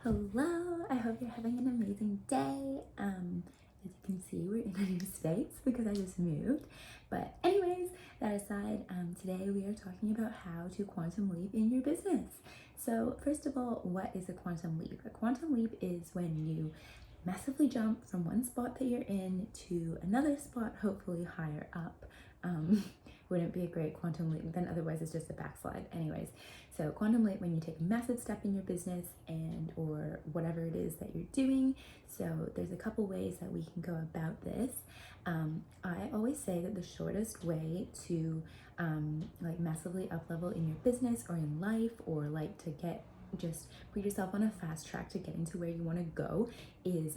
Hello, I hope you're having an amazing day. As you can see, we're in a new space because I just moved. But anyways, that aside, today we are talking about how to quantum leap in your business. So first of all, what is a quantum leap? A quantum leap is when you massively jump from one spot that you're in to another spot, hopefully higher up. Wouldn't be a great quantum leap, then otherwise it's just a backslide. Anyways, so quantum leap when you take a massive step in your business and or whatever it is that you're doing. So there's a couple ways that we can go about this. I always say that the shortest way to like massively up level in your business or in life, or like to get just put yourself on a fast track to getting to where you want to go, is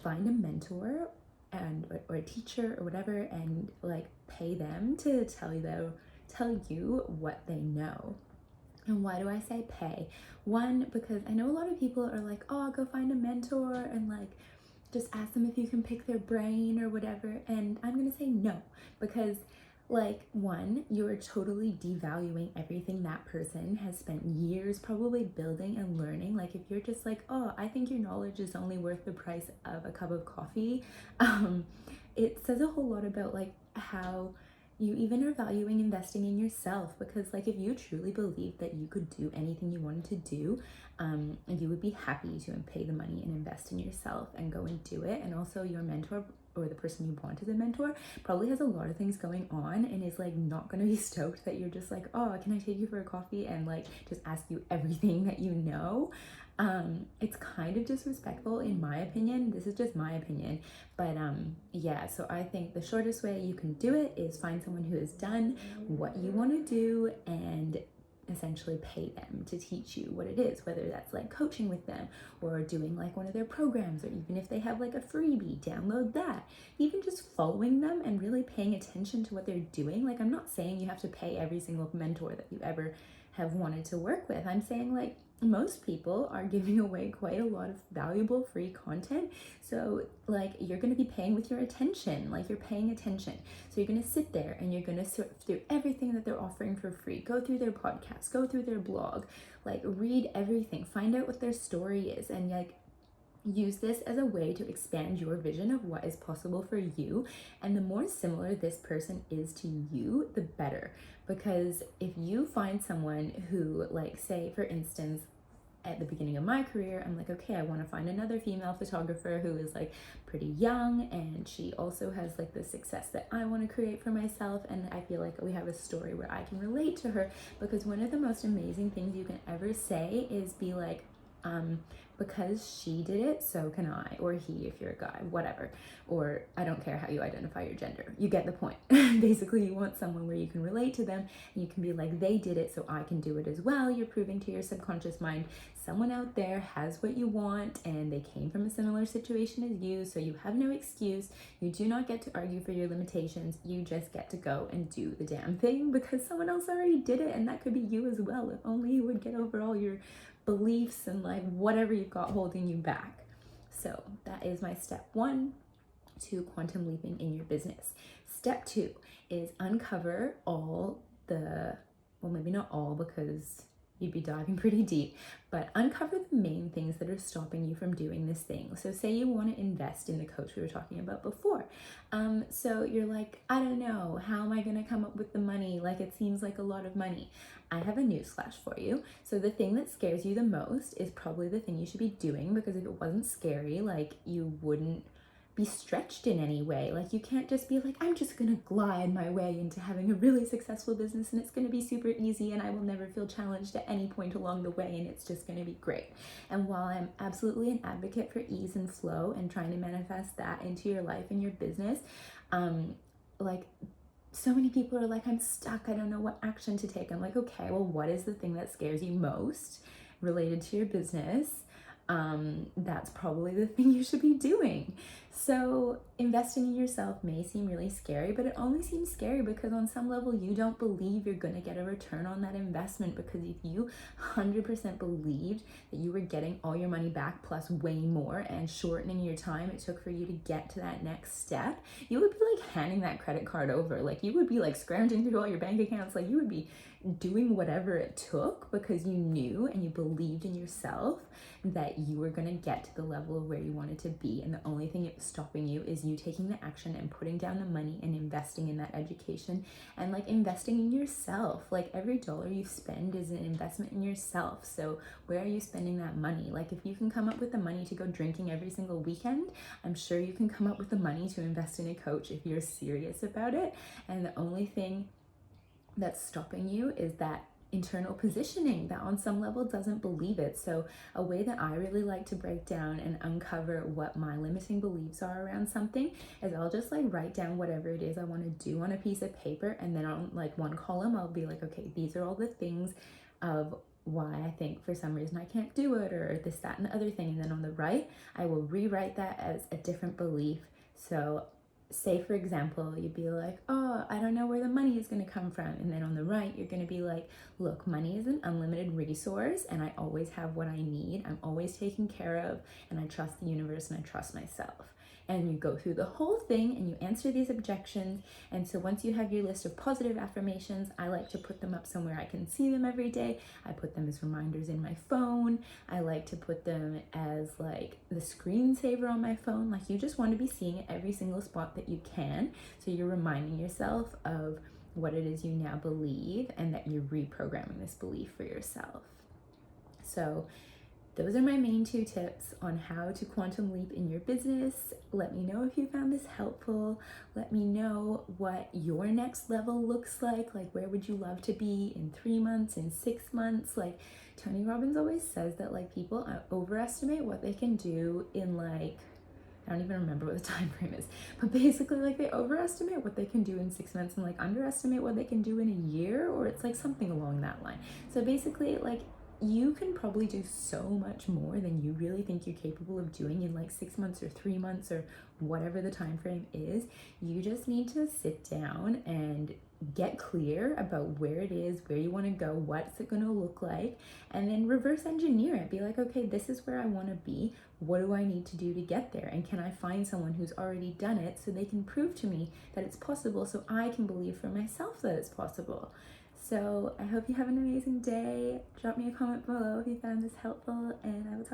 find a mentor and or a teacher or whatever, and like pay them to tell you what they know. And why do I say pay? One, because I know a lot of people are like, oh, go find a mentor and like just ask them if you can pick their brain or whatever. And I'm gonna say no, because like, one, you're totally devaluing everything that person has spent years probably building and learning. Like, if you're just like, oh, I think your knowledge is only worth the price of a cup of coffee, it says a whole lot about like how you even are valuing investing in yourself. Because like, if you truly believe that you could do anything you wanted to do, you would be happy to pay the money and invest in yourself and go and do it. And also your mentor or the person you want as a mentor probably has a lot of things going on and is like not going to be stoked that you're just like, oh, can I take you for a coffee, and like just ask you everything that you know. It's kind of disrespectful in my opinion. This is just my opinion, but yeah, so I think the shortest way you can do it is find someone who has done what you want to do and essentially pay them to teach you what it is, whether that's like coaching with them or doing like one of their programs, or even if they have like a freebie, download that. Even just following them and really paying attention to what they're doing. Like, I'm not saying you have to pay every single mentor that you ever have wanted to work with. I'm saying like most people are giving away quite a lot of valuable free content. So like, you're going to be paying with your attention, like you're paying attention. So you're going to sit there and you're going to sort through everything that they're offering for free, go through their podcast, go through their blog, like read everything, find out what their story is, and like use this as a way to expand your vision of what is possible for you. And the more similar this person is to you, the better. Because if you find someone who, like, say for instance, at the beginning of my career, I'm like, okay, I want to find another female photographer who is like pretty young, and she also has like the success that I want to create for myself, and I feel like we have a story where I can relate to her. Because one of the most amazing things you can ever say is be like, because she did it, so can I, or he if you're a guy, whatever, or I don't care how you identify your gender. You get the point. Basically, you want someone where you can relate to them and you can be like, they did it, so I can do it as well. You're proving to your subconscious mind someone out there has what you want and they came from a similar situation as you, so you have no excuse. You do not get to argue for your limitations. You just get to go and do the damn thing because someone else already did it, and that could be you as well. If only you would get over all your beliefs and like whatever you've got holding you back. So that is my step one to quantum leaping in your business. Step two is uncover all the, well, maybe not all because you'd be diving pretty deep, but uncover the main things that are stopping you from doing this thing. So say you want to invest in the coach we were talking about before. So you're like, I don't know, how am I going to come up with the money? Like, it seems like a lot of money. I have a newsflash for you. So the thing that scares you the most is probably the thing you should be doing, because if it wasn't scary, like, you wouldn't be stretched in any way. Like, you can't just be like, I'm just gonna glide my way into having a really successful business and it's gonna be super easy and I will never feel challenged at any point along the way and it's just gonna be great. And while I'm absolutely an advocate for ease and flow and trying to manifest that into your life and your business, like, so many people are like, I'm stuck, I don't know what action to take. I'm like, okay, well, what is the thing that scares you most related to your business? That's probably the thing you should be doing. So investing in yourself may seem really scary, but it only seems scary because on some level you don't believe you're going to get a return on that investment. Because if you 100% believed that you were getting all your money back plus way more and shortening your time it took for you to get to that next step, you would be like handing that credit card over. Like, you would be like scrounging through all your bank accounts. Like, you would be doing whatever it took because you knew and you believed in yourself that you were going to get to the level of where you wanted to be. And the only thing stopping you is you taking the action and putting down the money and investing in that education and like investing in yourself. Like every dollar you spend is an investment in yourself. So where are you spending that money? Like if you can come up with the money to go drinking every single weekend, I'm sure you can come up with the money to invest in a coach if you're serious about it. And the only thing that's stopping you is that internal positioning that on some level doesn't believe it. So a way that I really like to break down and uncover what my limiting beliefs are around something is I'll just like write down whatever it is I want to do on a piece of paper, and then on like one column I'll be like, okay, these are all the things of why I think for some reason I can't do it, or this, that, and the other thing. And then on the right, I will rewrite that as a different belief. So say for example, you'd be like, oh, I don't know where the money is going to come from. And then on the right, you're going to be like, look, money is an unlimited resource and I always have what I need. I'm always taken care of, and I trust the universe and I trust myself. And you go through the whole thing and you answer these objections. And so once you have your list of positive affirmations, I like to put them up somewhere I can see them every day. I put them as reminders in my phone. I like to put them as like the screensaver on my phone. Like you just want to be seeing it every single spot that you can. So you're reminding yourself of what it is you now believe and that you're reprogramming this belief for yourself. So those are my main 2 tips on how to quantum leap in your business. Let me know if you found this helpful. Let me know what your next level looks like. Like where would you love to be in 3 months, in 6 months? Like Tony Robbins always says that like people overestimate what they can do in like, I don't even remember what the time frame is, but basically like they overestimate what they can do in 6 months and like underestimate what they can do in a year, or it's like something along that line. So basically like you can probably do so much more than you really think you're capable of doing in like 6 months or 3 months or whatever the time frame is. You just need to sit down and get clear about where it is, where you want to go, what's it going to look like, and then reverse engineer it. Be like, okay, this is where I want to be. What do I need to do to get there? And can I find someone who's already done it so they can prove to me that it's possible, so I can believe for myself that it's possible? So I hope you have an amazing day. Drop me a comment below if you found this helpful, and I will talk